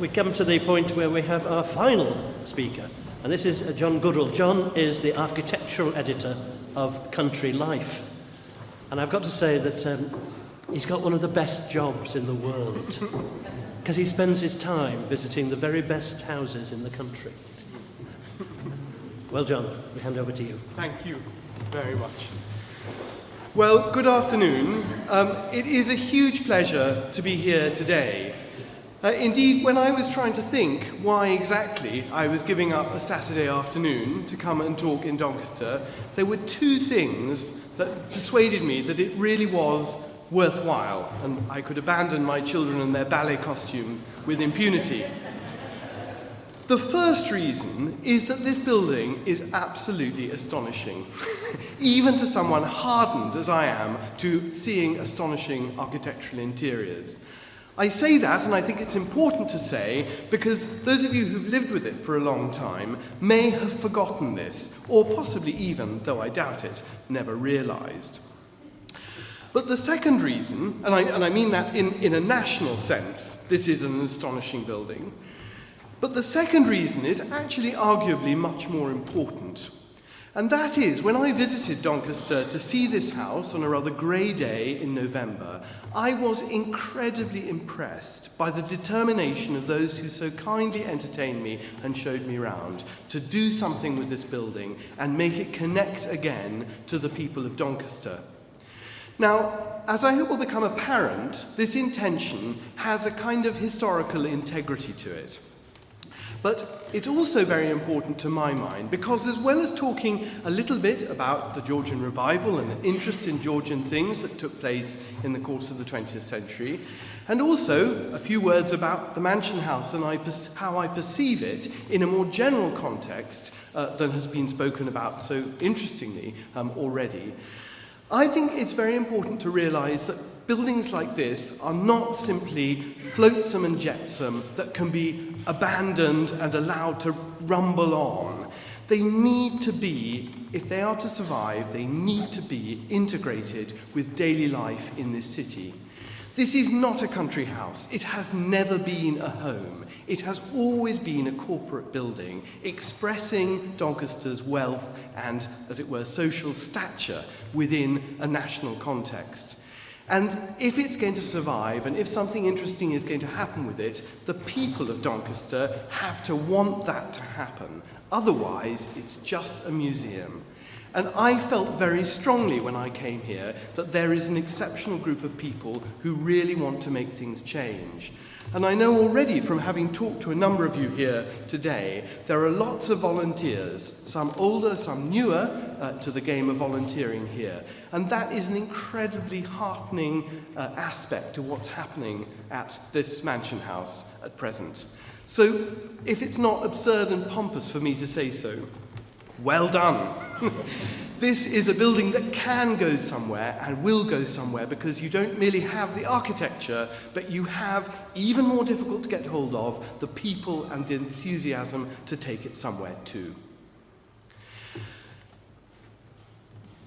we come to the point where we have our final speaker, and this is John Goodall. John is the architectural editor of Country Life, and I've got to say that he's got one of the best jobs in the world, because he spends his time visiting the very best houses in the country. Well, John, we hand over to you. Thank you very much. Well, good afternoon. It is a huge pleasure to be here today. Indeed, when I was trying to think why exactly I was giving up a Saturday afternoon to come and talk in Doncaster, there were two things that persuaded me that it really was worthwhile, and I could abandon my children and their ballet costume with impunity. The first reason is that this building is absolutely astonishing, even to someone hardened as I am to seeing astonishing architectural interiors. I say that, and I think it's important to say, because those of you who've lived with it for a long time may have forgotten this, or possibly even, though I doubt it, never realised. But the second reason, and I mean that in a national sense, this is an astonishing building, but the second reason is actually arguably much more important. And that is, when I visited Doncaster to see this house on a rather grey day in November, I was incredibly impressed by the determination of those who so kindly entertained me and showed me round to do something with this building and make it connect again to the people of Doncaster. Now, as I hope will become apparent, this intention has a kind of historical integrity to it. But it's also very important to my mind because, as well as talking a little bit about the Georgian revival and an interest in Georgian things that took place in the course of the 20th century, and also a few words about the Mansion House and how I perceive it in a more general context than has been spoken about so interestingly already, I think it's very important to realise that buildings like this are not simply flotsam and jetsam that can be abandoned and allowed to rumble on. They need to be, if they are to survive, they need to be integrated with daily life in this city. This is not a country house. It has never been a home. It has always been a corporate building, expressing Doncaster's wealth and, as it were, social stature within a national context. And if it's going to survive, and if something interesting is going to happen with it, the people of Doncaster have to want that to happen. Otherwise, it's just a museum. And I felt very strongly when I came here that there is an exceptional group of people who really want to make things change. And I know already from having talked to a number of you here today, there are lots of volunteers, some older, some newer, to the game of volunteering here. And that is an incredibly heartening aspect to what's happening at this mansion house at present. So, if it's not absurd and pompous for me to say so, well done. This is a building that can go somewhere and will go somewhere because you don't merely have the architecture, but you have, even more difficult to get hold of, the people and the enthusiasm to take it somewhere too.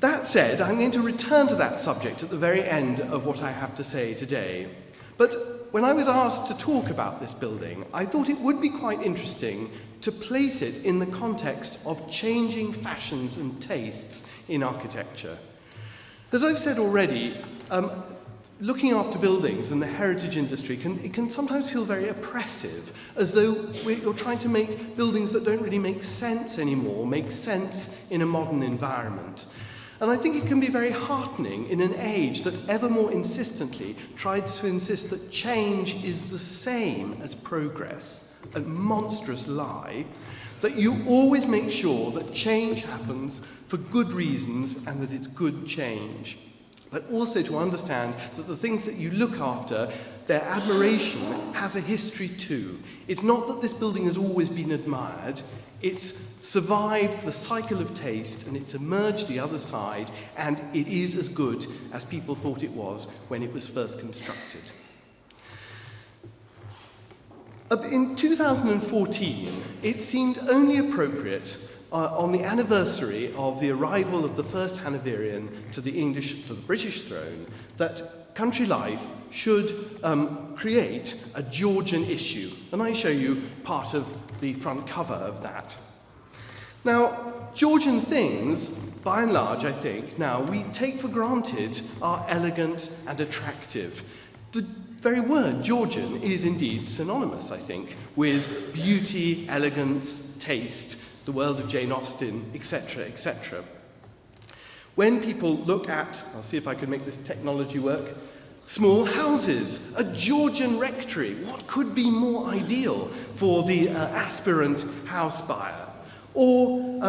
That said, I'm going to return to that subject at the very end of what I have to say today. But when I was asked to talk about this building, I thought it would be quite interesting to place it in the context of changing fashions and tastes in architecture. As I've said already, looking after buildings and the heritage industry can sometimes feel very oppressive, as though you're trying to make buildings that don't really make sense anymore, make sense in a modern environment. And I think it can be very heartening in an age that ever more insistently tries to insist that change is the same as progress, a monstrous lie, that you always make sure that change happens for good reasons and that it's good change. But also to understand that the things that you look after, their admiration has a history too. It's not that this building has always been admired, it's survived the cycle of taste and it's emerged the other side, and it is as good as people thought it was when it was first constructed. In 2014, it seemed only appropriate on the anniversary of the arrival of the first Hanoverian to the British throne that Country Life should create a Georgian issue. And I show you part of the front cover of that. Now, Georgian things, by and large, I think, now we take for granted are elegant and attractive. The very word Georgian is indeed synonymous, I think, with beauty, elegance, taste, the world of Jane Austen, etc., etc. When people look at, I'll see if I can make this technology work, small houses, a Georgian rectory, what could be more ideal for the aspirant house buyer? Or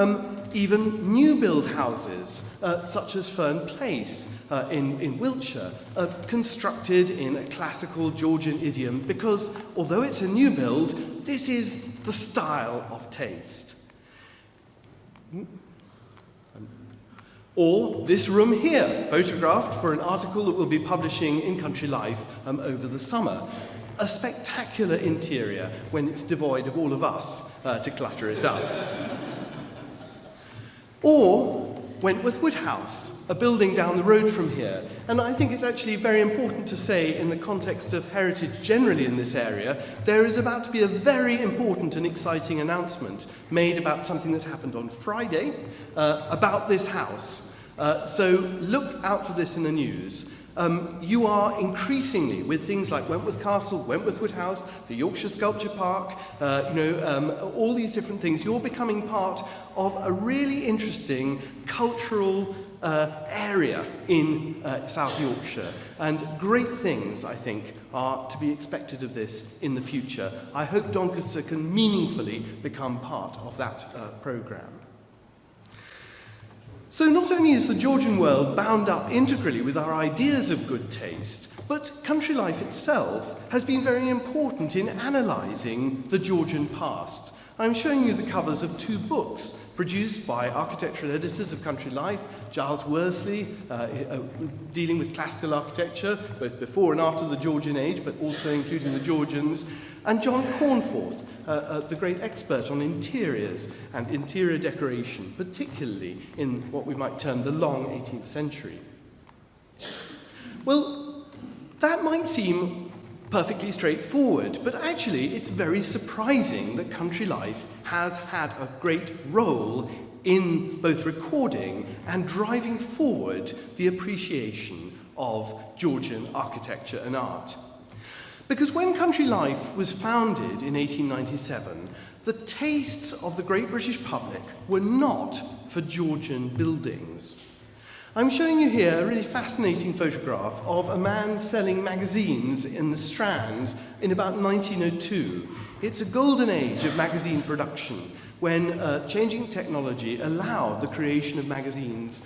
even new build houses, such as Fern Place in Wiltshire, constructed in a classical Georgian idiom because, although it's a new build, this is the style of taste. Or this room here, photographed for an article that we'll be publishing in Country Life over the summer. A spectacular interior when it's devoid of all of us to clutter it up. Or Wentworth Woodhouse, a building down the road from here. And I think it's actually very important to say, in the context of heritage generally in this area, there is about to be a very important and exciting announcement made about something that happened on Friday about this house. So look out for this in the news. You are increasingly, with things like Wentworth Castle, Wentworth Woodhouse, the Yorkshire Sculpture Park, all these different things, you're becoming part of a really interesting cultural area in South Yorkshire. And great things, I think, are to be expected of this in the future. I hope Doncaster can meaningfully become part of that programme. So not only is the Georgian world bound up integrally with our ideas of good taste, but Country Life itself has been very important in analysing the Georgian past. I'm showing you the covers of two books produced by architectural editors of Country Life, Giles Worsley, dealing with classical architecture, both before and after the Georgian age, but also including the Georgians, and John Cornforth, the great expert on interiors and interior decoration, particularly in what we might term the long 18th century. Well, that might seem perfectly straightforward, but actually it's very surprising that Country Life has had a great role in both recording and driving forward the appreciation of Georgian architecture and art. Because when Country Life was founded in 1897, the tastes of the great British public were not for Georgian buildings. I'm showing you here a really fascinating photograph of a man selling magazines in the Strand in about 1902. It's a golden age of magazine production when changing technology allowed the creation of magazines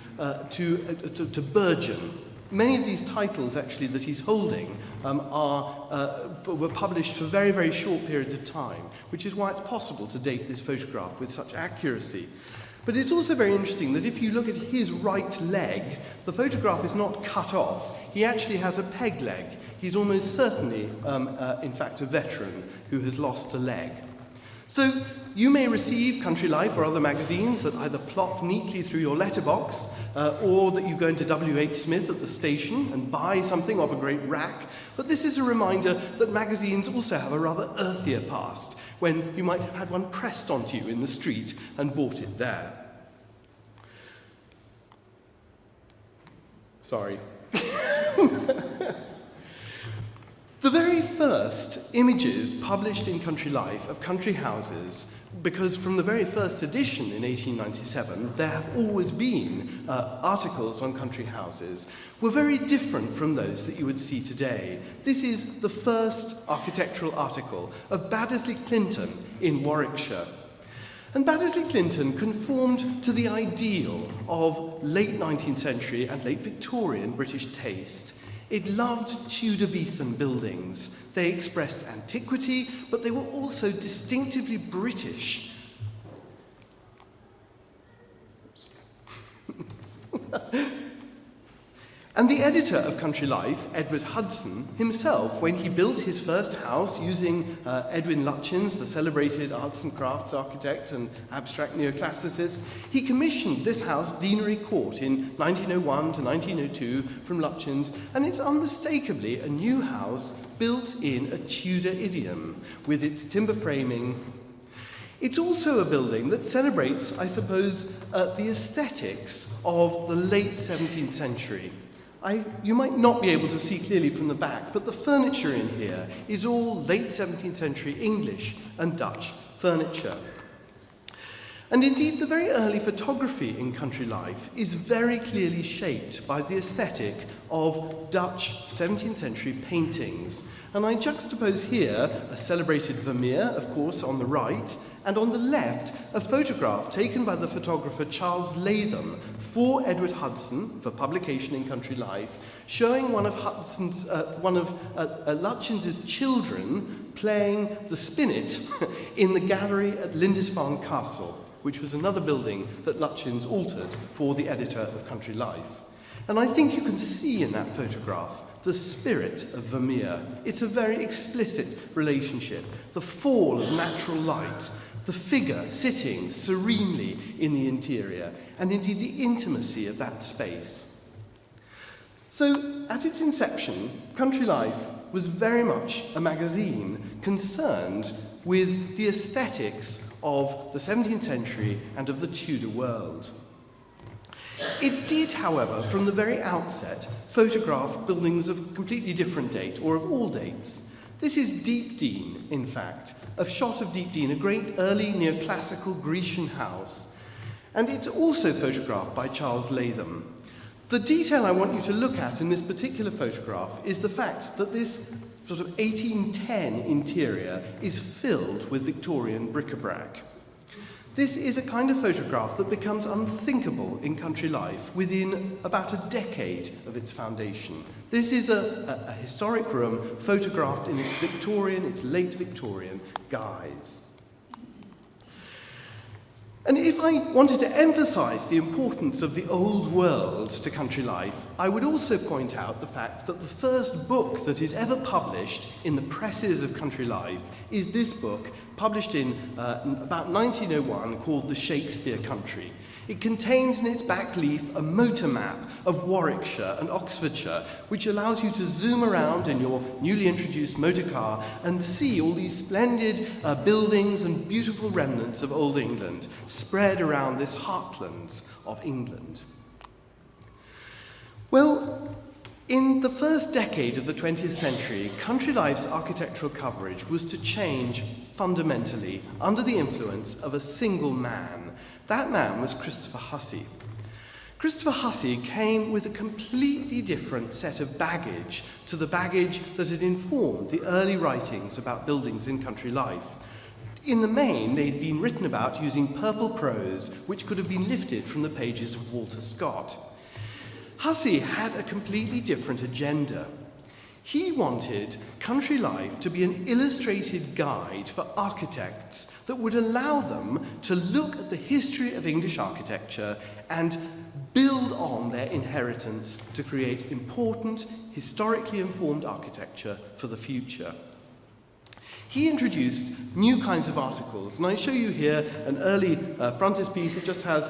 to burgeon. Many of these titles, actually, that he's holding were published for very, very short periods of time, which is why it's possible to date this photograph with such accuracy. But it's also very interesting that if you look at his right leg, the photograph is not cut off. He actually has a peg leg. He's almost certainly, in fact, a veteran who has lost a leg. So you may receive Country Life or other magazines that either plop neatly through your letterbox or that you go into W.H. Smith at the station and buy something off a great rack. But this is a reminder that magazines also have a rather earthier past, when you might have had one pressed onto you in the street and bought it there. Sorry. The very first images published in Country Life of country houses, because from the very first edition in 1897, there have always been articles on country houses, were very different from those that you would see today. This is the first architectural article of Baddesley Clinton in Warwickshire. And Baddesley Clinton conformed to the ideal of late 19th century and late Victorian British taste. It loved Tudor-Beethoven buildings. They expressed antiquity, but they were also distinctively British. And the editor of Country Life, Edward Hudson, himself, when he built his first house using Edwin Lutyens, the celebrated arts and crafts architect and abstract neoclassicist, he commissioned this house, Deanery Court, in 1901 to 1902 from Lutyens, and it's unmistakably a new house built in a Tudor idiom, with its timber framing. It's also a building that celebrates, I suppose, the aesthetics of the late 17th century. You might not be able to see clearly from the back, but the furniture in here is all late 17th century English and Dutch furniture. And indeed, the very early photography in Country Life is very clearly shaped by the aesthetic of Dutch 17th century paintings. And I juxtapose here a celebrated Vermeer, of course, on the right, and on the left, a photograph taken by the photographer Charles Latham for Edward Hudson for publication in Country Life, showing one of Lutyens' children playing the spinet in the gallery at Lindisfarne Castle, which was another building that Lutyens altered for the editor of Country Life. And I think you can see in that photograph the spirit of Vermeer. It's a very explicit relationship, the fall of natural light, the figure sitting serenely in the interior, and indeed the intimacy of that space. So, at its inception, Country Life was very much a magazine concerned with the aesthetics of the 17th century and of the Tudor world. It did, however, from the very outset, photograph buildings of completely different date, or of all dates. This is Deep Dean, in fact, a shot of Deep Dean, a great early neoclassical Grecian house. And it's also photographed by Charles Latham. The detail I want you to look at in this particular photograph is the fact that this sort of 1810 interior is filled with Victorian bric-a-brac. This is a kind of photograph that becomes unthinkable in Country Life within about a decade of its foundation. This is a historic room photographed in its Victorian, its late Victorian guise. And if I wanted to emphasize the importance of the old world to Country Life, I would also point out the fact that the first book that is ever published in the presses of Country Life is this book, published in about 1901, called The Shakespeare Country. It contains in its back leaf a motor map of Warwickshire and Oxfordshire, which allows you to zoom around in your newly introduced motor car and see all these splendid buildings and beautiful remnants of Old England spread around this heartlands of England. Well, in the first decade of the 20th century, Country Life's architectural coverage was to change fundamentally under the influence of a single man. That man was Christopher Hussey. Christopher Hussey came with a completely different set of baggage to the baggage that had informed the early writings about buildings in Country Life. In the main, they'd been written about using purple prose, which could have been lifted from the pages of Walter Scott. Hussey had a completely different agenda. He wanted Country Life to be an illustrated guide for architects that would allow them to look at the history of English architecture and build on their inheritance to create important, historically informed architecture for the future. He introduced new kinds of articles, and I show you here an early frontispiece. It just has,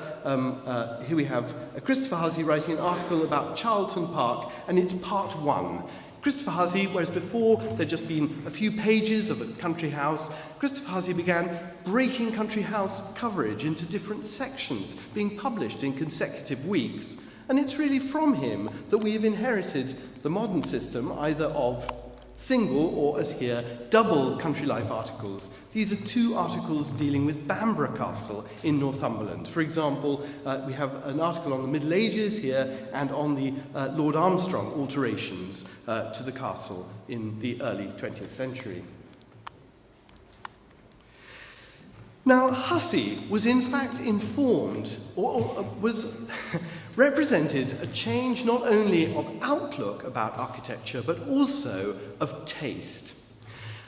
here we have Christopher Hussey writing an article about Charlton Park, and it's part one. Christopher Hussey, whereas before there'd just been a few pages of a country house, Christopher Hussey began breaking country house coverage into different sections, being published in consecutive weeks. And it's really from him that we have inherited the modern system, either of single or, as here, double Country Life articles. These are two articles dealing with Bamborough Castle in Northumberland. For example, we have an article on the Middle Ages here and on the Lord Armstrong alterations to the castle in the early 20th century. Now, Hussey was in fact informed, or was represented a change not only of outlook about architecture, but also of taste.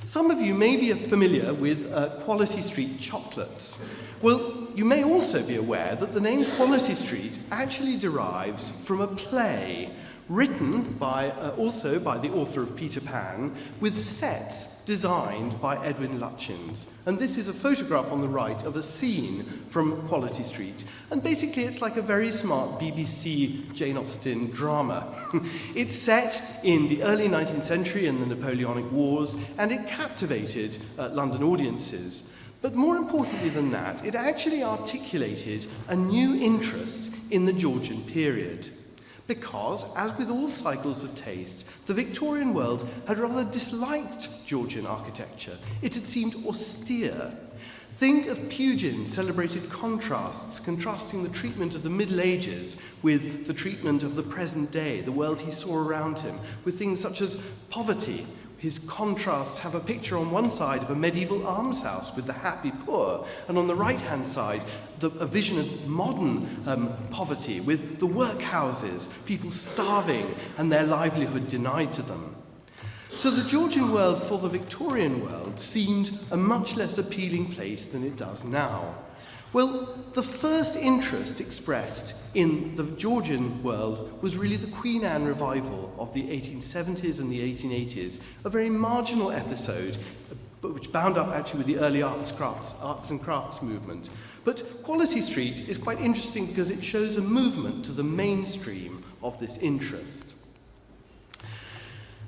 Some of you may be familiar with Quality Street chocolates. Well, you may also be aware that the name Quality Street actually derives from a play written also by the author of Peter Pan, with sets designed by Edwin Lutyens. And this is a photograph on the right of a scene from Quality Street. And basically it's like a very smart BBC Jane Austen drama. It's set in the early 19th century in the Napoleonic Wars, and it captivated London audiences. But more importantly than that, it actually articulated a new interest in the Georgian period. Because, as with all cycles of taste, the Victorian world had rather disliked Georgian architecture. It had seemed austere. Think of Pugin celebrated contrasts, contrasting the treatment of the Middle Ages with the treatment of the present day, the world he saw around him, with things such as poverty. His contrasts have a picture on one side of a medieval almshouse with the happy poor, and on the right-hand side, a vision of modern poverty with the workhouses, people starving and their livelihood denied to them. So the Georgian world for the Victorian world seemed a much less appealing place than it does now. Well, the first interest expressed in the Georgian world was really the Queen Anne revival of the 1870s and the 1880s, a very marginal episode, which bound up actually with the early arts and crafts movement. But Quality Street is quite interesting because it shows a movement to the mainstream of this interest.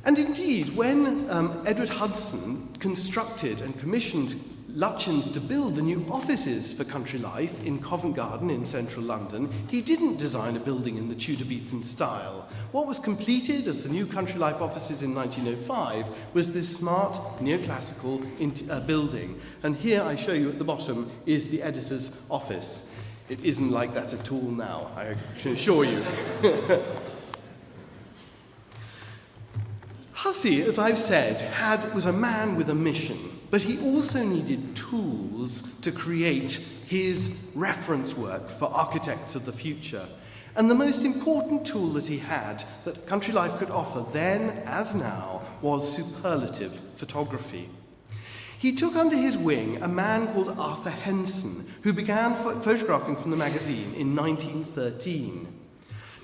And indeed, when Edward Hudson constructed and commissioned Lutyens to build the new offices for Country Life in Covent Garden in central London, he didn't design a building in the Tudor-Beaton style. What was completed as the new Country Life offices in 1905 was this smart neoclassical building. And here I show you at the bottom is the editor's office. It isn't like that at all now, I can assure you. Hussey, as I've said, was a man with a mission, but he also needed tools to create his reference work for architects of the future. And the most important tool that he had, that Country Life could offer then as now, was superlative photography. He took under his wing a man called Arthur Henson, who began photographing from the magazine in 1913.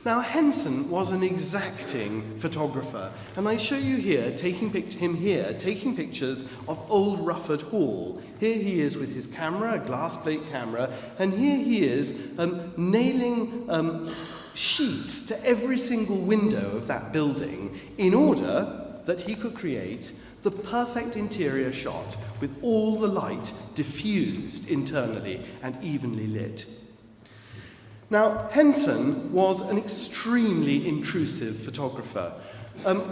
Now, Henson was an exacting photographer, and I show you here, taking pictures of Old Rufford Hall. Here he is with his camera, a glass plate camera, and here he is nailing sheets to every single window of that building in order that he could create the perfect interior shot with all the light diffused internally and evenly lit. Now, Henson was an extremely intrusive photographer.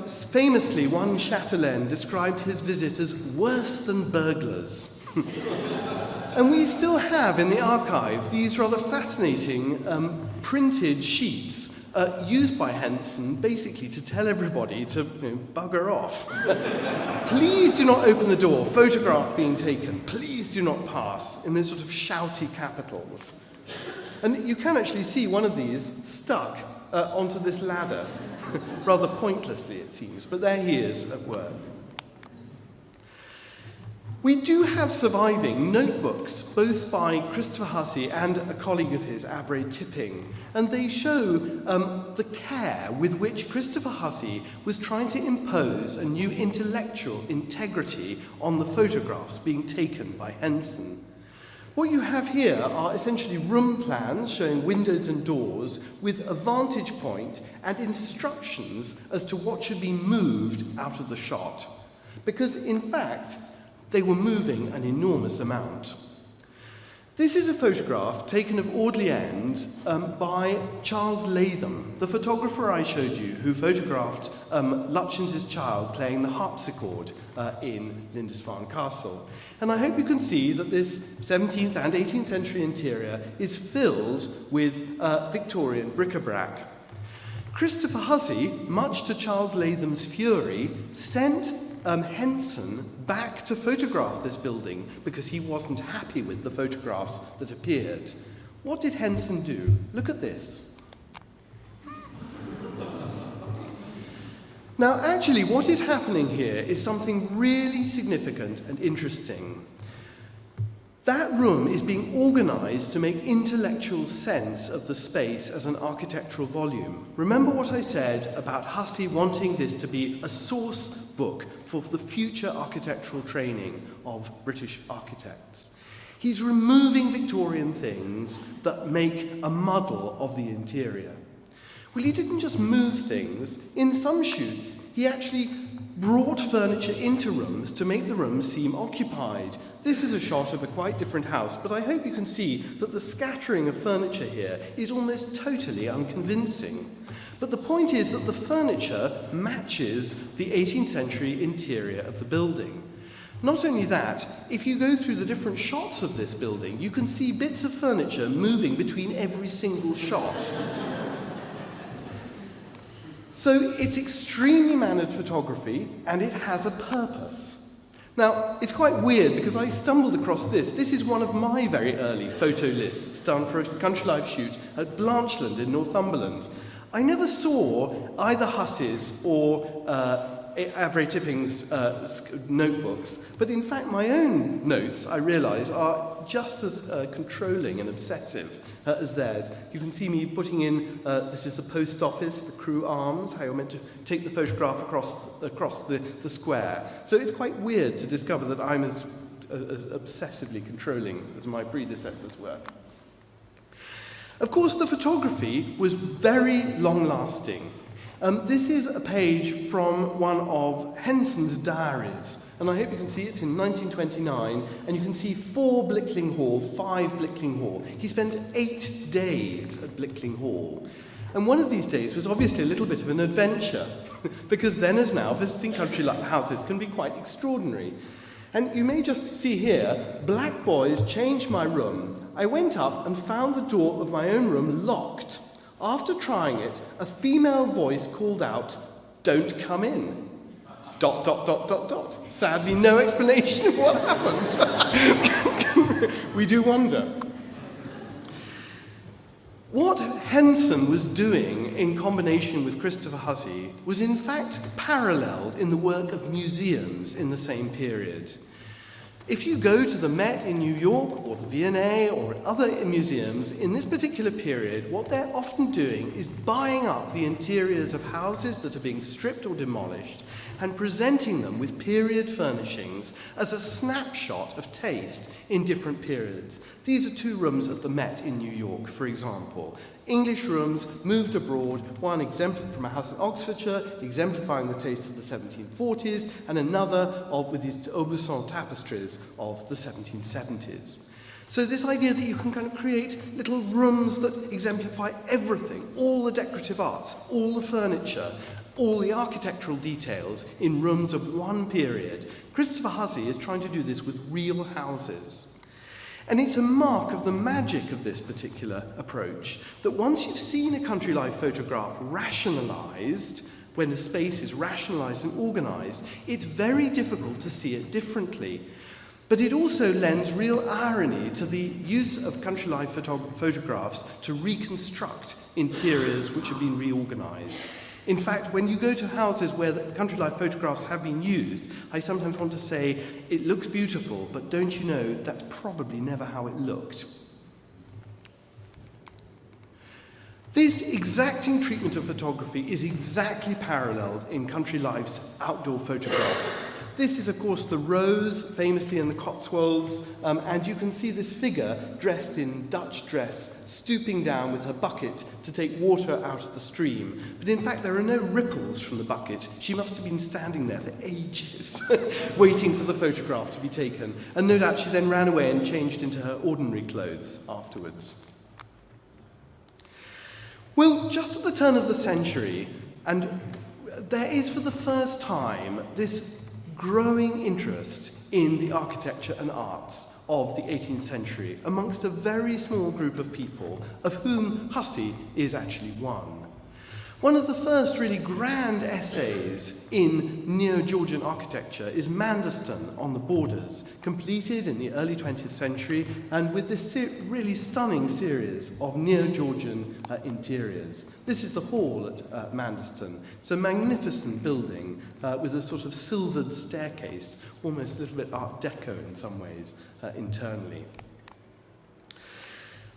Famously, one Chatelaine described his visit as worse than burglars. And we still have in the archive these rather fascinating printed sheets used by Henson basically to tell everybody to bugger off. Please do not open the door, photograph being taken. Please do not pass, in those sort of shouty capitals. And you can actually see one of these stuck onto this ladder, rather pointlessly it seems, but there he is at work. We do have surviving notebooks, both by Christopher Hussey and a colleague of his, Avray Tipping, and they show the care with which Christopher Hussey was trying to impose a new intellectual integrity on the photographs being taken by Henson. What you have here are essentially room plans showing windows and doors with a vantage point and instructions as to what should be moved out of the shot. Because, in fact, they were moving an enormous amount. This is a photograph taken of Audley End by Charles Latham, the photographer I showed you, who photographed Lutyens' child playing the harpsichord in Lindisfarne Castle. And I hope you can see that this 17th and 18th century interior is filled with Victorian bric-a-brac. Christopher Hussey, much to Charles Latham's fury, sent Henson back to photograph this building because he wasn't happy with the photographs that appeared. What did Henson do? Look at this. Now, actually, what is happening here is something really significant and interesting. That room is being organised to make intellectual sense of the space as an architectural volume. Remember what I said about Hussey wanting this to be a source book for the future architectural training of British architects. He's removing Victorian things that make a muddle of the interior. Well, he didn't just move things. In some shoots, he actually brought furniture into rooms to make the rooms seem occupied. This is a shot of a quite different house, but I hope you can see that the scattering of furniture here is almost totally unconvincing. But the point is that the furniture matches the 18th century interior of the building. Not only that, if you go through the different shots of this building, you can see bits of furniture moving between every single shot. So it's extremely mannered photography, and it has a purpose. Now, it's quite weird because I stumbled across this. This is one of my very early photo lists done for a Country Life shoot at Blanchland in Northumberland. I never saw either Hussey's or Avery Tipping's notebooks, but in fact my own notes, I realise, are just as controlling and obsessive as theirs. You can see me putting in, this is the post office, the Crewe Arms, how you're meant to take the photograph across the square. So it's quite weird to discover that I'm as obsessively controlling as my predecessors were. Of course, the photography was very long-lasting. This is a page from one of Henson's diaries, and I hope you can see it's in 1929, and you can see 4 Blickling Hall, 5 Blickling Hall. He spent 8 days at Blickling Hall. And one of these days was obviously a little bit of an adventure, because then as now, visiting country houses can be quite extraordinary. And you may just see here, black boys changed my room. I went up and found the door of my own room locked. After trying it, a female voice called out, "Don't come in." ... Sadly, no explanation of what happened. We do wonder. What Henson was doing in combination with Christopher Hussey was in fact paralleled in the work of museums in the same period. If you go to the Met in New York or the V&A or other museums in this particular period, what they're often doing is buying up the interiors of houses that are being stripped or demolished and presenting them with period furnishings as a snapshot of taste in different periods. These are 2 rooms at the Met in New York, for example. English rooms moved abroad, one exemplified from a house in Oxfordshire, exemplifying the taste of the 1740s, and another with these Aubusson tapestries of the 1770s. So this idea that you can kind of create little rooms that exemplify everything, all the decorative arts, all the furniture, all the architectural details in rooms of one period. Christopher Hussey is trying to do this with real houses. And it's a mark of the magic of this particular approach that once you've seen a country life photograph rationalised, when a space is rationalised and organised, it's very difficult to see it differently. But it also lends real irony to the use of country life photographs to reconstruct interiors which have been reorganised. In fact, when you go to houses where the country life photographs have been used, I sometimes want to say, it looks beautiful, but don't you know, that's probably never how it looked. This exacting treatment of photography is exactly paralleled in Country Life's outdoor photographs. This is, of course, the Rose, famously in the Cotswolds, and you can see this figure dressed in Dutch dress, stooping down with her bucket to take water out of the stream. But in fact, there are no ripples from the bucket. She must have been standing there for ages, waiting for the photograph to be taken. And no doubt she then ran away and changed into her ordinary clothes afterwards. Well, just at the turn of the century, and there is for the first time this growing interest in the architecture and arts of the 18th century amongst a very small group of people, of whom Hussey is actually one. One of the first really grand essays in Neo-Georgian architecture is Manderston on the Borders, completed in the early 20th century and with this really stunning series of Neo-Georgian interiors. This is the hall at Manderston. It's a magnificent building with a sort of silvered staircase, almost a little bit Art Deco in some ways, internally.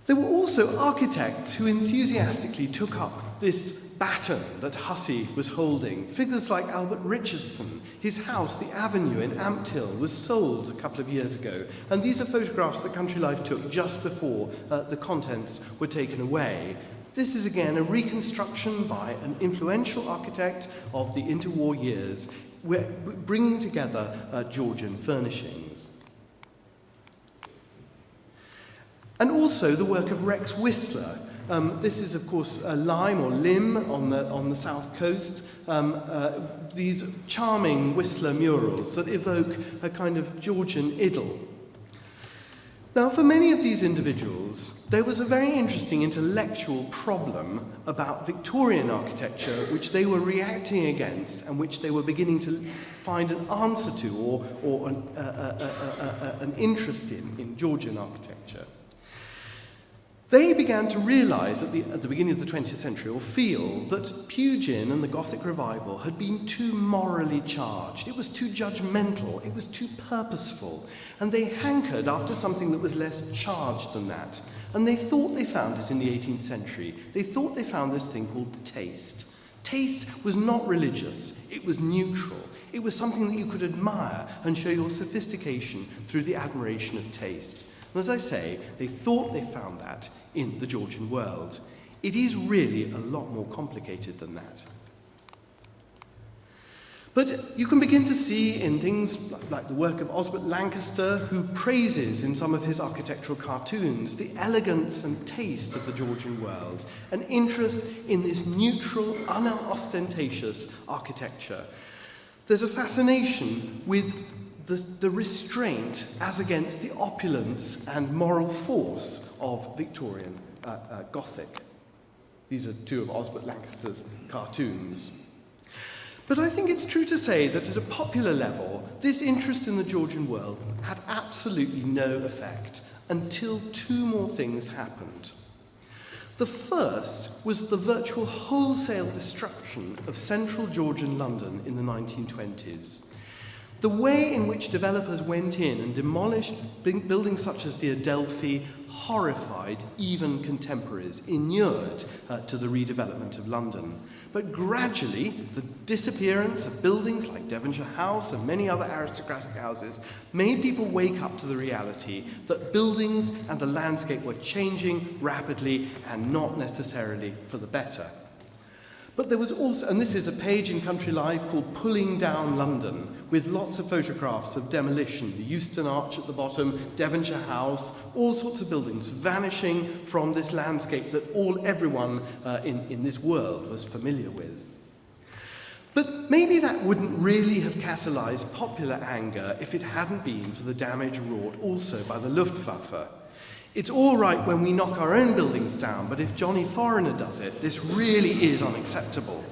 There were also architects who enthusiastically took up this baton that Hussey was holding. Figures like Albert Richardson. His house, the Avenue in Ampthill, was sold a couple of years ago, and these are photographs that Country Life took just before the contents were taken away. This is again a reconstruction by an influential architect of the interwar years, bringing together Georgian furnishings. And also the work of Rex Whistler. This is, of course, Lyme or Lim on the south coast. These charming Whistler murals that evoke a kind of Georgian idyll. Now, for many of these individuals, there was a very interesting intellectual problem about Victorian architecture which they were reacting against and which they were beginning to find an answer to or an interest in Georgian architecture. They began to realise at the beginning of the 20th century, or feel, that Pugin and the Gothic revival had been too morally charged. It was too judgmental, it was too purposeful, and they hankered after something that was less charged than that. And they thought they found it in the 18th century. They thought they found this thing called taste. Taste was not religious, it was neutral. It was something that you could admire and show your sophistication through the admiration of taste. And as I say, they thought they found that in the Georgian world. It is really a lot more complicated than that. But you can begin to see in things like the work of Osbert Lancaster, who praises in some of his architectural cartoons the elegance and taste of the Georgian world, an interest in this neutral, unostentatious architecture. There's a fascination with the restraint as against the opulence and moral force of Victorian Gothic. These are two of Osbert Lancaster's cartoons. But I think it's true to say that at a popular level, this interest in the Georgian world had absolutely no effect until two more things happened. The first was the virtual wholesale destruction of central Georgian London in the 1920s. The way in which developers went in and demolished buildings such as the Adelphi horrified even contemporaries, inured to the redevelopment of London. But gradually, the disappearance of buildings like Devonshire House and many other aristocratic houses made people wake up to the reality that buildings and the landscape were changing rapidly and not necessarily for the better. But there was also, and this is a page in Country Life called Pulling Down London, with lots of photographs of demolition, the Euston Arch at the bottom, Devonshire House, all sorts of buildings vanishing from this landscape that everyone in this world was familiar with. But maybe that wouldn't really have catalysed popular anger if it hadn't been for the damage wrought also by the Luftwaffe. It's all right when we knock our own buildings down, but if Johnny Foreigner does it, this really is unacceptable.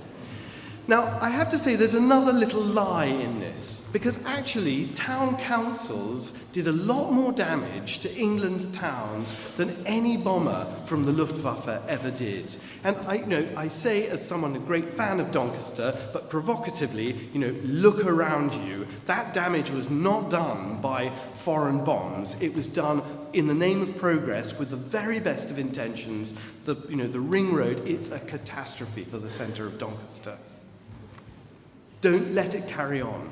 Now, I have to say there's another little lie in this, because actually town councils did a lot more damage to England's towns than any bomber from the Luftwaffe ever did. And I say, as someone a great fan of Doncaster, but provocatively, look around you. That damage was not done by foreign bombs. It was done in the name of progress with the very best of intentions. The ring road, it's a catastrophe for the centre of Doncaster. Don't let it carry on.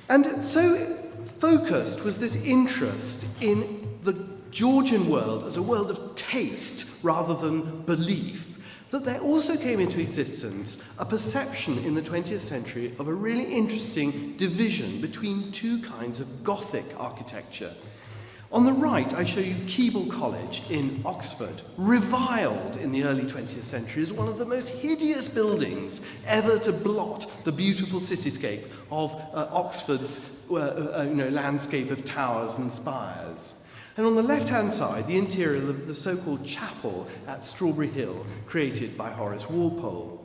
And so focused was this interest in the Georgian world as a world of taste rather than belief, that there also came into existence a perception in the 20th century of a really interesting division between two kinds of Gothic architecture. On the right, I show you Keble College in Oxford, reviled in the early 20th century as one of the most hideous buildings ever to blot the beautiful cityscape of Oxford's landscape of towers and spires. And on the left-hand side, the interior of the so-called chapel at Strawberry Hill, created by Horace Walpole.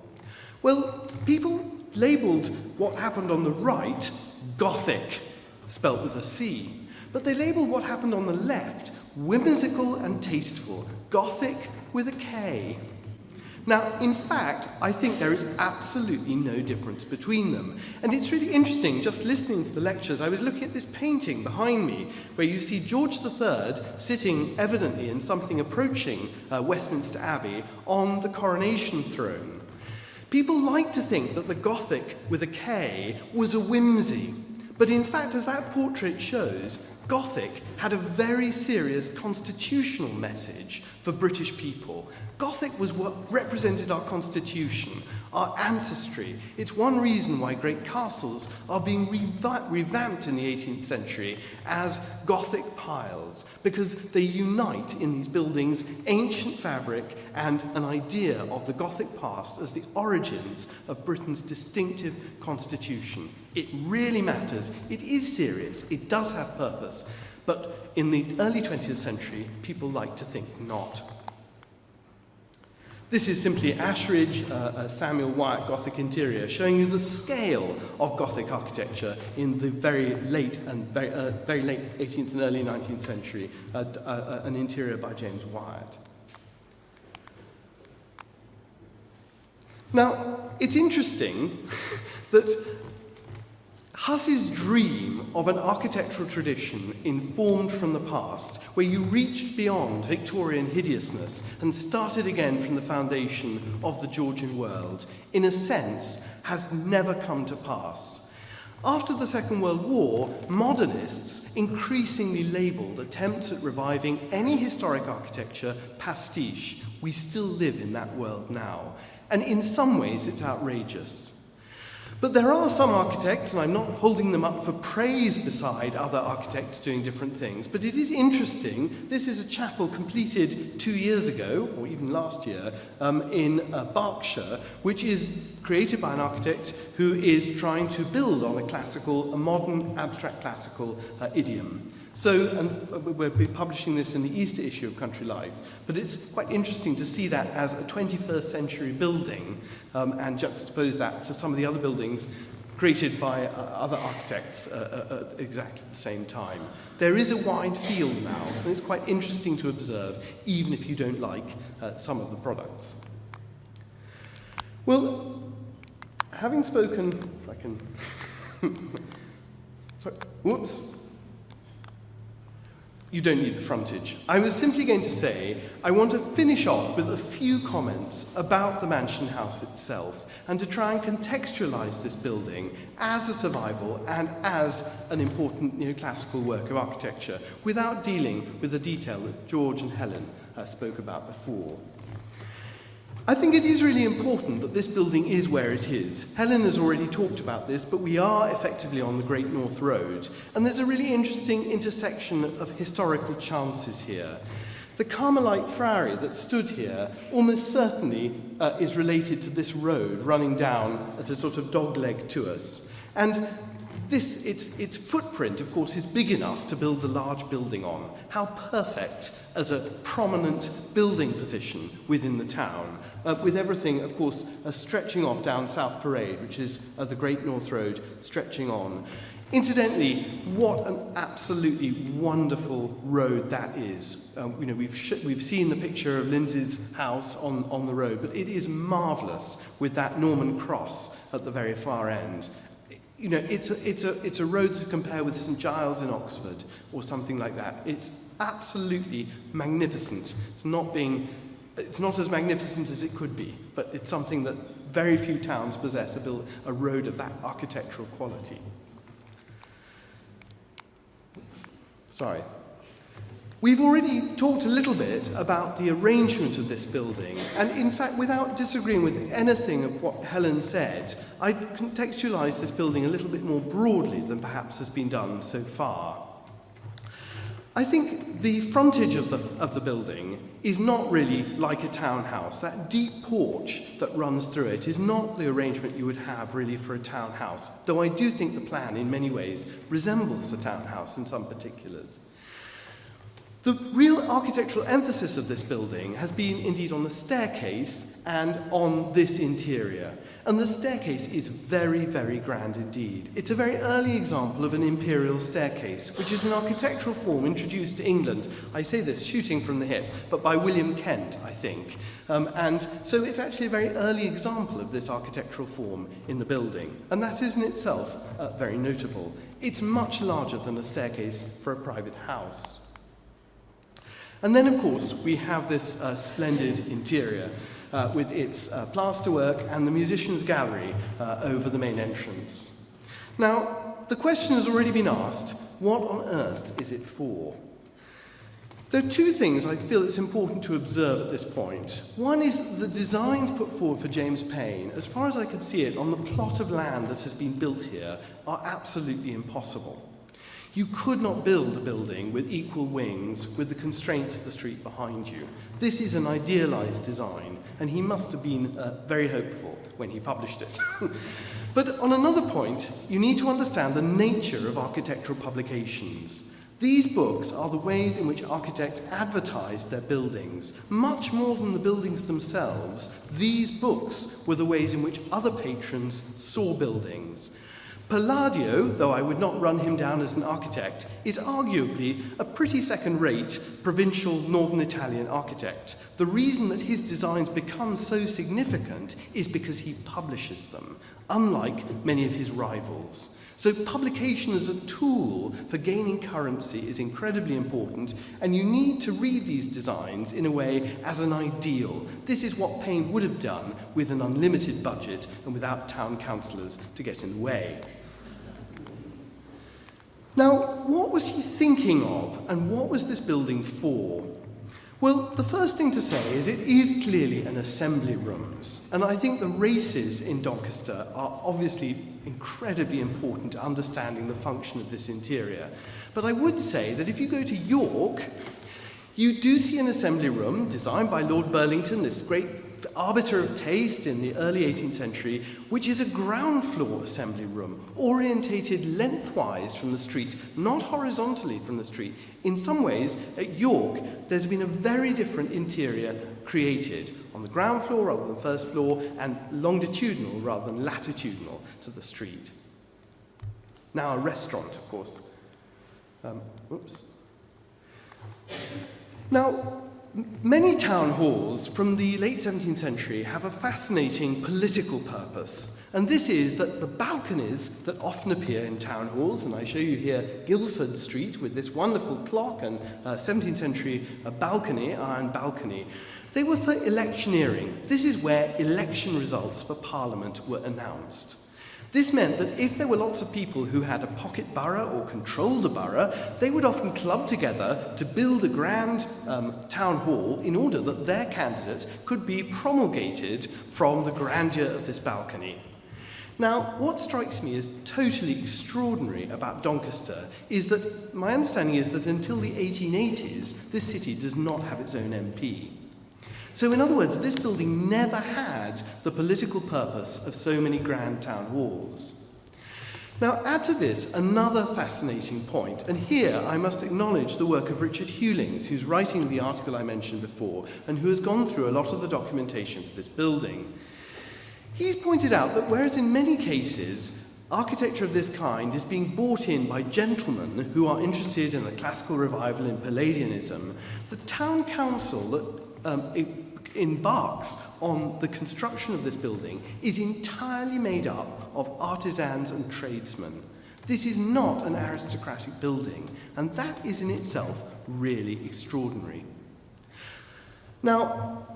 Well, people labelled what happened on the right Gothic, spelt with a C, but they labelled what happened on the left whimsical and tasteful, Gothic with a K. Now, in fact, I think there is absolutely no difference between them. And it's really interesting, just listening to the lectures, I was looking at this painting behind me, where you see George III sitting evidently in something approaching Westminster Abbey on the coronation throne. People like to think that the Gothic with a K was a whimsy, but in fact, as that portrait shows, Gothic had a very serious constitutional message for British people. Gothic was what represented our constitution, our ancestry. It's one reason why great castles are being revamped in the 18th century as Gothic piles, because they unite in these buildings ancient fabric and an idea of the Gothic past as the origins of Britain's distinctive constitution. It really matters. It is serious. It does have purpose. But in the early 20th century, people like to think not. This is simply Ashridge, a Samuel Wyatt Gothic interior, showing you the scale of Gothic architecture in the very late 18th and early 19th century, an interior by James Wyatt. Now, it's interesting that Huss's dream of an architectural tradition informed from the past, where you reached beyond Victorian hideousness and started again from the foundation of the Georgian world, in a sense, has never come to pass. After the Second World War, modernists increasingly labelled attempts at reviving any historic architecture pastiche. We still live in that world now, and in some ways it's outrageous. But there are some architects, and I'm not holding them up for praise beside other architects doing different things, but it is interesting. This is a chapel completed 2 years ago, or even last year, in Berkshire, which is created by an architect who is trying to build on a modern abstract classical idiom. So, and we'll be publishing this in the Easter issue of Country Life, but it's quite interesting to see that as a 21st century building and juxtapose that to some of the other buildings created by other architects at exactly the same time. There is a wide field now, and it's quite interesting to observe, even if you don't like some of the products. Well, having spoken, if I can... Sorry, whoops. You don't need the frontage. I was simply going to say, I want to finish off with a few comments about the mansion house itself and to try and contextualise this building as a survival and as an important neoclassical work of architecture without dealing with the detail that George and Helen spoke about before. I think it is really important that this building is where it is. Helen has already talked about this, but we are effectively on the Great North Road, and there's a really interesting intersection of historical chances here. The Carmelite friary that stood here almost certainly is related to this road running down at a sort of dogleg to us. And its footprint, of course, is big enough to build a large building on. How perfect as a prominent building position within the town, with everything, of course, stretching off down South Parade, which is the Great North Road, stretching on. Incidentally, what an absolutely wonderful road that is. We've seen the picture of Lindsay's house on the road, but it is marvellous with that Norman cross at the very far end. It's a road to compare with St Giles in Oxford or something like that. It's absolutely magnificent. It's not as magnificent as it could be, but it's something that very few towns possess, a road of that architectural quality. Sorry. We've already talked a little bit about the arrangement of this building, and in fact, without disagreeing with anything of what Helen said, I'd contextualise this building a little bit more broadly than perhaps has been done so far. I think the frontage of the building is not really like a townhouse. That deep porch that runs through it is not the arrangement you would have really for a townhouse, though I do think the plan in many ways resembles a townhouse in some particulars. The real architectural emphasis of this building has been indeed on the staircase and on this interior. And the staircase is very, very grand indeed. It's a very early example of an imperial staircase, which is an architectural form introduced to England, I say this shooting from the hip, but by William Kent, I think. And so it's actually a very early example of this architectural form in the building. And that is in itself very notable. It's much larger than a staircase for a private house. And then, of course, we have this splendid interior with its plasterwork and the musicians' gallery over the main entrance. Now, the question has already been asked, what on earth is it for? There are two things I feel it's important to observe at this point. One is that the designs put forward for James Payn, as far as I could see it, on the plot of land that has been built here, are absolutely impossible. You could not build a building with equal wings with the constraints of the street behind you. This is an idealized design, and he must have been very hopeful when he published it. But on another point, you need to understand the nature of architectural publications. These books are the ways in which architects advertised their buildings. Much more than the buildings themselves, these books were the ways in which other patrons saw buildings. Palladio, though I would not run him down as an architect, is arguably a pretty second-rate provincial northern Italian architect. The reason that his designs become so significant is because he publishes them, unlike many of his rivals. So publication as a tool for gaining currency is incredibly important, and you need to read these designs in a way as an ideal. This is what Payn would have done with an unlimited budget and without town councillors to get in the way. Now, what was he thinking of, and what was this building for? Well, the first thing to say is it is clearly an assembly rooms, and I think the races in Doncaster are obviously incredibly important to understanding the function of this interior. But I would say that if you go to York, you do see an assembly room designed by Lord Burlington, this great arbiter of taste in the early 18th century, which is a ground floor assembly room, orientated lengthwise from the street, not horizontally from the street. In some ways, at York, there's been a very different interior created on the ground floor rather than first floor, and longitudinal rather than latitudinal to the street. Now, a restaurant, of course. Now, many town halls from the late 17th century have a fascinating political purpose, and this is that the balconies that often appear in town halls, and I show you here Guildford Street with this wonderful clock and 17th century balcony, iron balcony, they were for electioneering. This is where election results for Parliament were announced. This meant that if there were lots of people who had a pocket borough or controlled a borough, they would often club together to build a grand town hall in order that their candidate could be promulgated from the grandeur of this balcony. Now, what strikes me as totally extraordinary about Doncaster is that my understanding is that until the 1880s, this city does not have its own MP. So in other words, this building never had the political purpose of so many grand town halls. Now add to this another fascinating point, and here I must acknowledge the work of Richard Hewlings, who's writing the article I mentioned before, and who has gone through a lot of the documentation for this building. He's pointed out that whereas in many cases architecture of this kind is being bought in by gentlemen who are interested in a classical revival in Palladianism, the town council that embarks on the construction of this building is entirely made up of artisans and tradesmen. This is not an aristocratic building, and that is in itself really extraordinary. Now,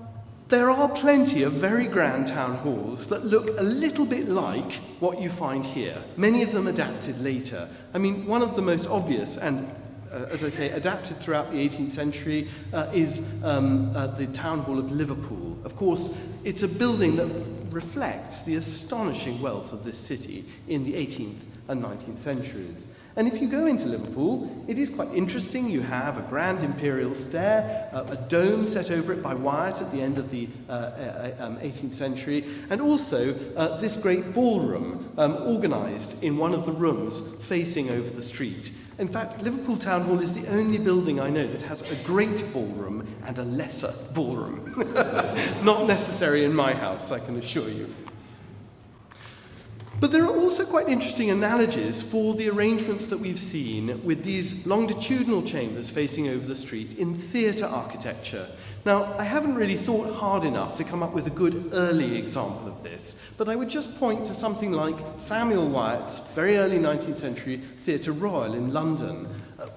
there are plenty of very grand town halls that look a little bit like what you find here, many of them adapted later. I mean, one of the most obvious and as I say, adapted throughout the 18th century is the Town Hall of Liverpool. Of course, it's a building that reflects the astonishing wealth of this city in the 18th and 19th centuries. And if you go into Liverpool, it is quite interesting. You have a grand imperial stair, a dome set over it by Wyatt at the end of the 18th century, and also this great ballroom organised in one of the rooms facing over the street. In fact, Liverpool Town Hall is the only building I know that has a great ballroom and a lesser ballroom. Not necessary in my house, I can assure you. But there are also quite interesting analogies for the arrangements that we've seen with these longitudinal chambers facing over the street in theatre architecture. Now, I haven't really thought hard enough to come up with a good early example of this, but I would just point to something like Samuel Wyatt's very early 19th century Theatre Royal in London,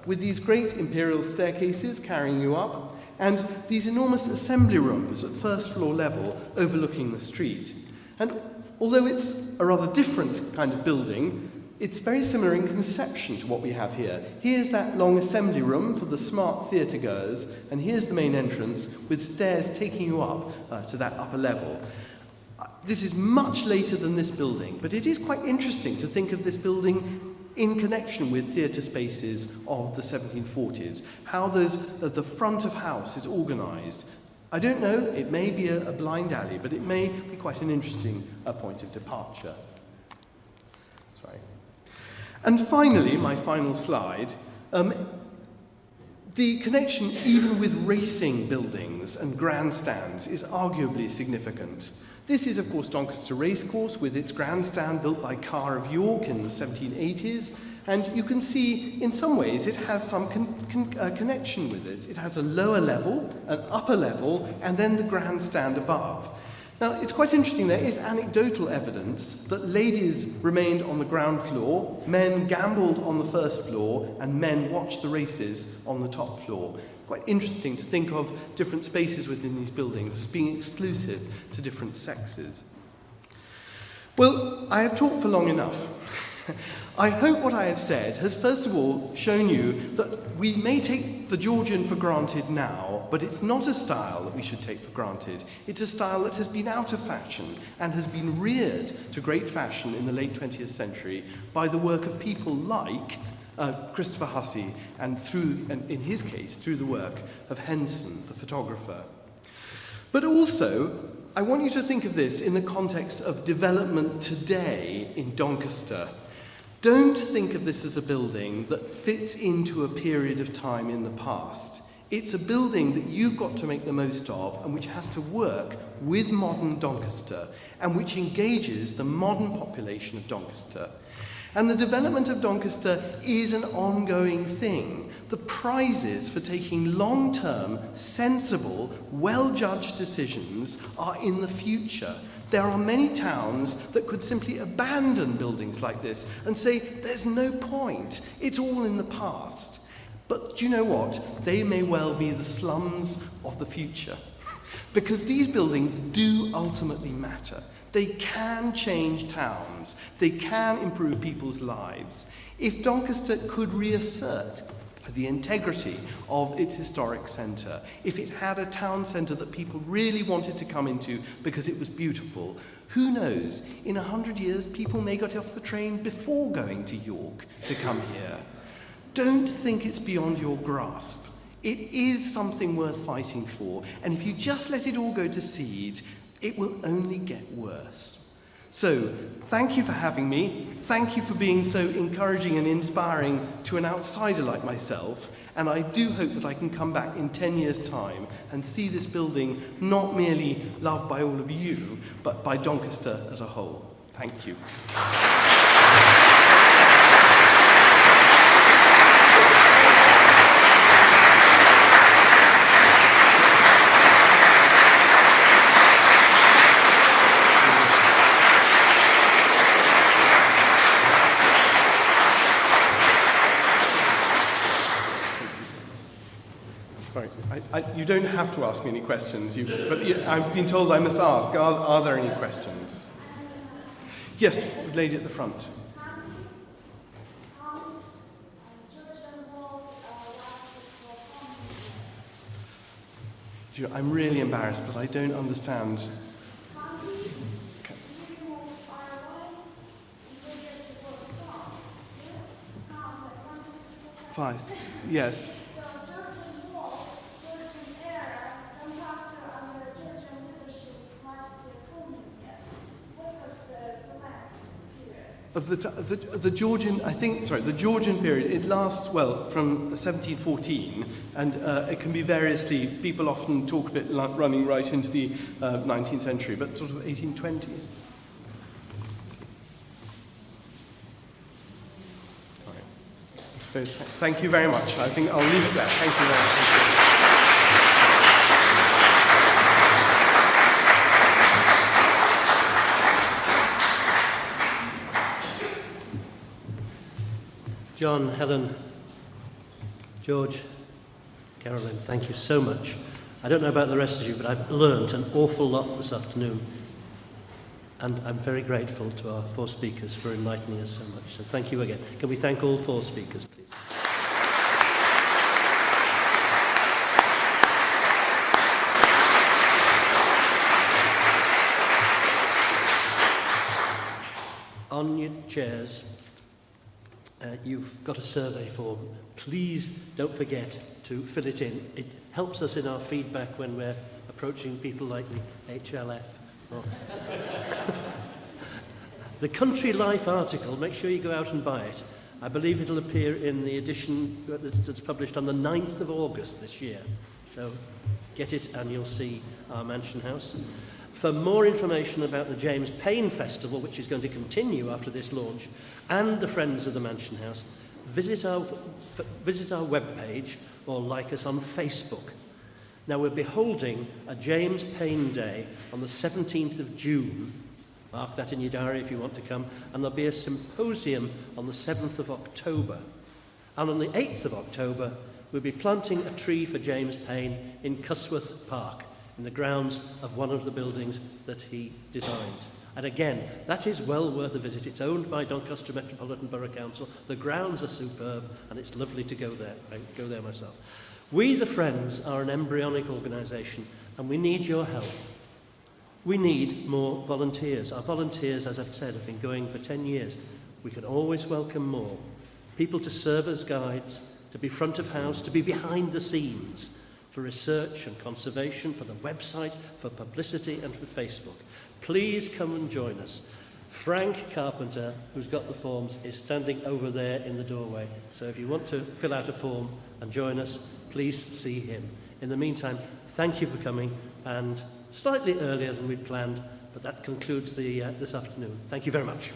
with these great imperial staircases carrying you up, and these enormous assembly rooms at first floor level overlooking the street. And although it's a rather different kind of building, it's very similar in conception to what we have here. Here's that long assembly room for the smart theatre goers, and here's the main entrance with stairs taking you up to that upper level. This is much later than this building, but it is quite interesting to think of this building in connection with theatre spaces of the 1740s, how the front of house is organised. I don't know, it may be a blind alley, but it may be quite an interesting point of departure. Sorry. And finally, my final slide, the connection even with racing buildings and grandstands is arguably significant. This is, of course, Doncaster Racecourse with its grandstand built by Carr of York in the 1780s, and you can see in some ways it has some connection with it. It has a lower level, an upper level, and then the grandstand above. Now, it's quite interesting, there is anecdotal evidence that ladies remained on the ground floor, men gambled on the first floor, and men watched the races on the top floor. Quite interesting to think of different spaces within these buildings as being exclusive to different sexes. Well, I have talked for long enough. I hope what I have said has first of all shown you that we may take the Georgian for granted now, but it's not a style that we should take for granted. It's a style that has been out of fashion and has been reared to great fashion in the late 20th century by the work of people like Christopher Hussey, and in his case, through the work of Henson, the photographer. But also, I want you to think of this in the context of development today in Doncaster. Don't think of this as a building that fits into a period of time in the past. It's a building that you've got to make the most of and which has to work with modern Doncaster and which engages the modern population of Doncaster. And the development of Doncaster is an ongoing thing. The prizes for taking long-term, sensible, well-judged decisions are in the future. There are many towns that could simply abandon buildings like this and say, there's no point, it's all in the past. But do you know what? They may well be the slums of the future. Because these buildings do ultimately matter. They can change towns. They can improve people's lives. If Doncaster could reassert the integrity of its historic centre, if it had a town centre that people really wanted to come into because it was beautiful, who knows, in 100 years people may get off the train before going to York to come here. Don't think it's beyond your grasp. It is something worth fighting for, and if you just let it all go to seed, it will only get worse. So, thank you for having me. Thank you for being so encouraging and inspiring to an outsider like myself. And I do hope that I can come back in 10 years' time and see this building not merely loved by all of you, but by Doncaster as a whole. Thank you. Sorry, you don't have to ask me any questions, but I've been told I must ask. Are there any questions? Yes, the lady at the front. I'm really embarrassed, but I don't understand. Okay. Vice, yes. the Georgian, the Georgian period. It lasts, well, from 1714, and it can be variously, people often talk of it like running right into the 19th century, but sort of 1820s. So, thank you very much. I think I'll leave it there. Thank you very much. John, Helen, George, Carolyn, thank you so much. I don't know about the rest of you, but I've learnt an awful lot this afternoon. And I'm very grateful to our four speakers for enlightening us so much. So thank you again. Can we thank all four speakers, please? On your chairs, you've got a survey form. Please don't forget to fill it in. It helps us in our feedback when we're approaching people like the HLF. The Country Life article, make sure you go out and buy it. I believe it'll appear in the edition that's published on the 9th of August this year. So get it and you'll see our Mansion House. For more information about the James Payn Festival, which is going to continue after this launch, and the Friends of the Mansion House, visit our webpage or like us on Facebook. Now, we'll be holding a James Payn Day on the 17th of June. Mark that in your diary if you want to come. And there'll be a symposium on the 7th of October. And on the 8th of October, we'll be planting a tree for James Payn in Cusworth Park, in the grounds of one of the buildings that he designed. And again, that is well worth a visit. It's owned by Doncaster Metropolitan Borough Council. The grounds are superb, and it's lovely to go there. I go there myself. We, the Friends, are an embryonic organisation, and we need your help. We need more volunteers. Our volunteers, as I've said, have been going for 10 years. We can always welcome more. People to serve as guides, to be front of house, to be behind the scenes, for research and conservation, for the website, for publicity and for Facebook. Please come and join us. Frank Carpenter, who's got the forms, is standing over there in the doorway. So if you want to fill out a form and join us, please see him. In the meantime, thank you for coming, and slightly earlier than we'd planned, but that concludes this afternoon. Thank you very much.